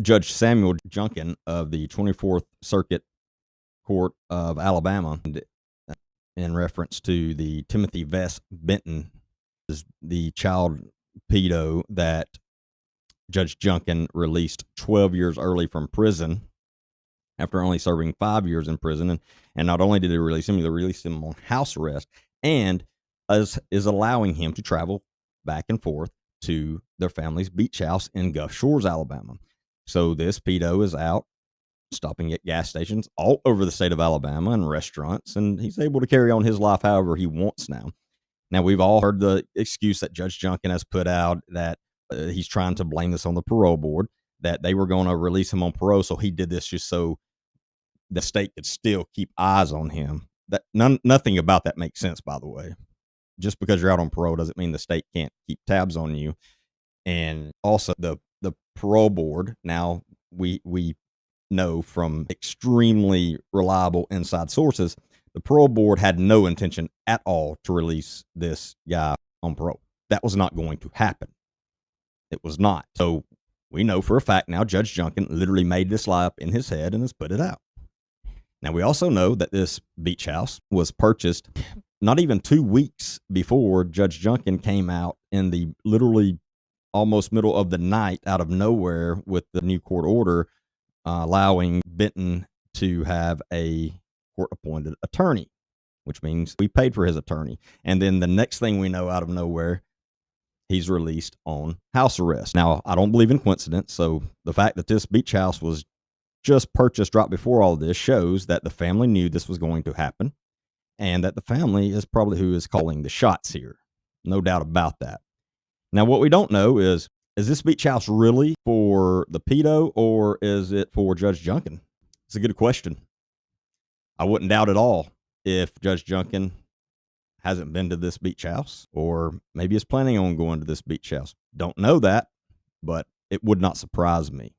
Judge Samuel Junkin of the 24th Circuit Court of Alabama, in reference to the Timothy Vess Benton, is the child pedo that Judge Junkin released 12 years early from prison after only serving 5 years in prison. And not only did they release him, they released him on house arrest and is allowing him to travel back and forth to their family's beach house in Gulf Shores, Alabama. So this pedo is out stopping at gas stations all over the state of Alabama and restaurants, and he's able to carry on his life however he wants now. Now, we've all heard the excuse that Judge Junkin has put out that he's trying to blame this on the parole board, that they were going to release him on parole, so he did this just so the state could still keep eyes on him. That nothing about that makes sense, by the way. Just because you're out on parole doesn't mean the state can't keep tabs on you. And also the parole board, now we know from extremely reliable inside sources, the parole board had no intention at all to release this guy on parole. That was not going to happen. It was not. So we know for a fact now Judge Junkin literally made this lie up in his head and has put it out. Now, we also know that this beach house was purchased not even 2 weeks before Judge Junkin came out in the literally almost middle of the night out of nowhere with the new court order allowing Benton to have a court-appointed attorney, which means we paid for his attorney. And then the next thing we know, out of nowhere, he's released on house arrest. Now, I don't believe in coincidence, so the fact that this beach house was just purchased right before all this shows that the family knew this was going to happen, and that the family is probably who is calling the shots here. No doubt about that. Now, what we don't know is this beach house really for the pedo, or is it for Judge Junkin? It's a good question. I wouldn't doubt at all if Judge Junkin hasn't been to this beach house, or maybe is planning on going to this beach house. Don't know that, but it would not surprise me,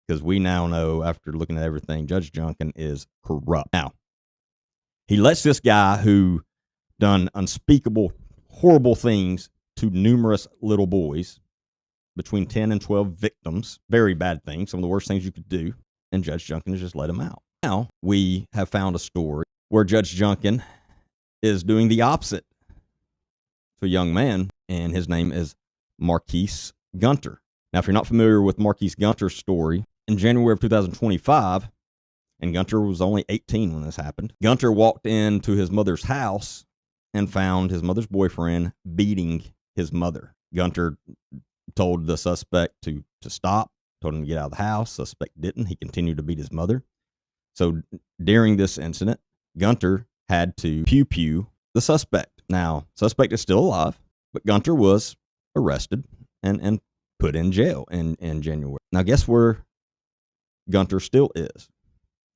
because we now know, after looking at everything, Judge Junkin is corrupt. Now, he lets this guy who done unspeakable, horrible things to numerous little boys, between 10 and 12 victims, very bad things, some of the worst things you could do, and Judge Junkin has just let him out. Now, we have found a story where Judge Junkin is doing the opposite to a young man, and his name is Marquis Gunter. Now, if you're not familiar with Marquis Gunter's story, in January of 2025, and Gunter was only 18 when this happened, Gunter walked into his mother's house and found his mother's boyfriend beating his mother. Gunter told the suspect to stop, told him to get out of the house. Suspect didn't. He continued to beat his mother. So during this incident, Gunter had to pew the suspect. Now, suspect is still alive, but Gunter was arrested and put in jail in January. Now, guess where Gunter still is?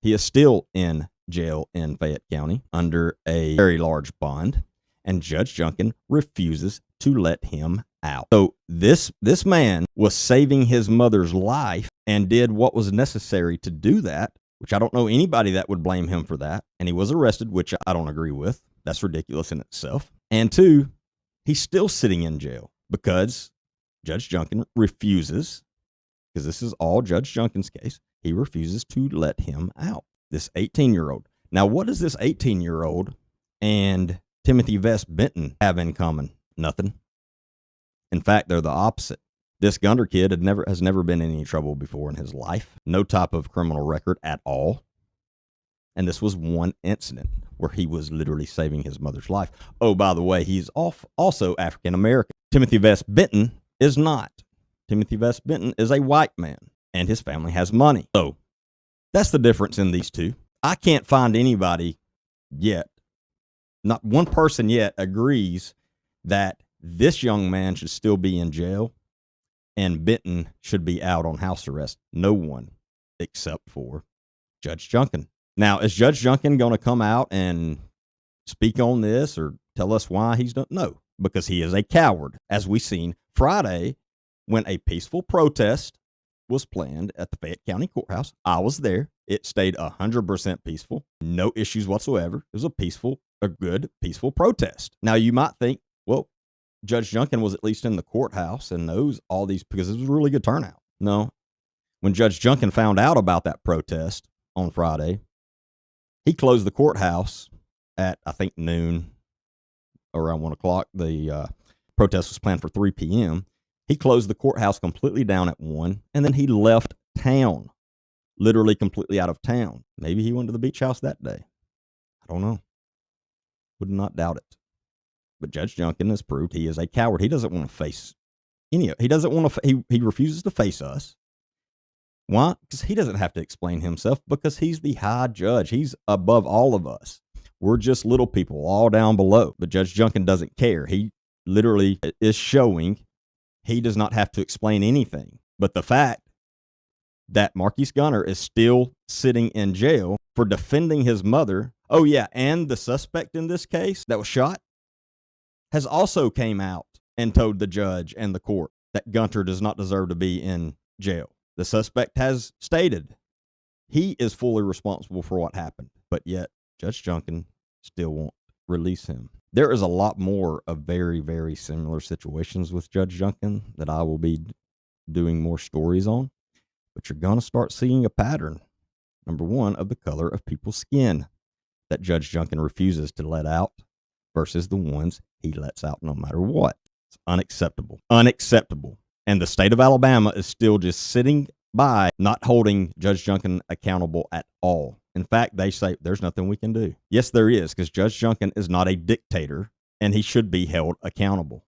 He is still in jail in Fayette County under a very large bond, and Judge Junkin refuses to let him out. So this man was saving his mother's life and did what was necessary to do that, which I don't know anybody that would blame him for that. And he was arrested, which I don't agree with. That's ridiculous in itself. And two, he's still sitting in jail because Judge Junkin refuses, because this is all Judge Junkin's case, he refuses to let him out, this 18-year-old. Now, what does this 18-year-old and Timothy Vess Benton have in common? Nothing. In fact, they're the opposite. This Gunter kid has never been in any trouble before in his life. No type of criminal record at all. And this was one incident where he was literally saving his mother's life. Oh, by the way, he's also African American. Timothy Vess Benton is not. Timothy Vess Benton is a white man, and his family has money. So that's the difference in these two. I can't find anybody yet, not one person yet, agrees that this young man should still be in jail and Benton should be out on house arrest. No one except for Judge Junkin. Now, is Judge Junkin going to come out and speak on this or tell us why he's done? No, because he is a coward. As we seen Friday, when a peaceful protest was planned at the Fayette County Courthouse, I was there. It stayed 100% peaceful. No issues whatsoever. It was a good, peaceful protest. Now, you might think, well, Judge Junkin was at least in the courthouse and knows all these, because it was a really good turnout. No, When Judge Junkin found out about that protest on Friday, he closed the courthouse at, I think, noon, around 1 o'clock. The protest was planned for 3 p.m. He closed the courthouse completely down at 1, and then he left town, literally completely out of town. Maybe he went to the beach house that day. I don't know. Would not doubt it. But Judge Junkin has proved he is a coward. He doesn't want to face any of it. He doesn't want to. He refuses to face us. Why? Because he doesn't have to explain himself, because he's the high judge. He's above all of us. We're just little people all down below. But Judge Junkin doesn't care. He literally is showing he does not have to explain anything. But the fact that Marquis Gunter is still sitting in jail for defending his mother. Oh, yeah, and the suspect in this case that was shot has also came out and told the judge and the court that Gunter does not deserve to be in jail. The suspect has stated he is fully responsible for what happened, but yet Judge Junkin still won't release him. There is a lot more of very, very similar situations with Judge Junkin that I will be doing more stories on, but you're going to start seeing a pattern. Number one, of the color of people's skin that Judge Junkin refuses to let out versus the ones he lets out no matter what. It's unacceptable. Unacceptable. And the state of Alabama is still just sitting by, not holding Judge Junkin accountable at all. In fact, they say there's nothing we can do. Yes, there is, because Judge Junkin is not a dictator, and he should be held accountable.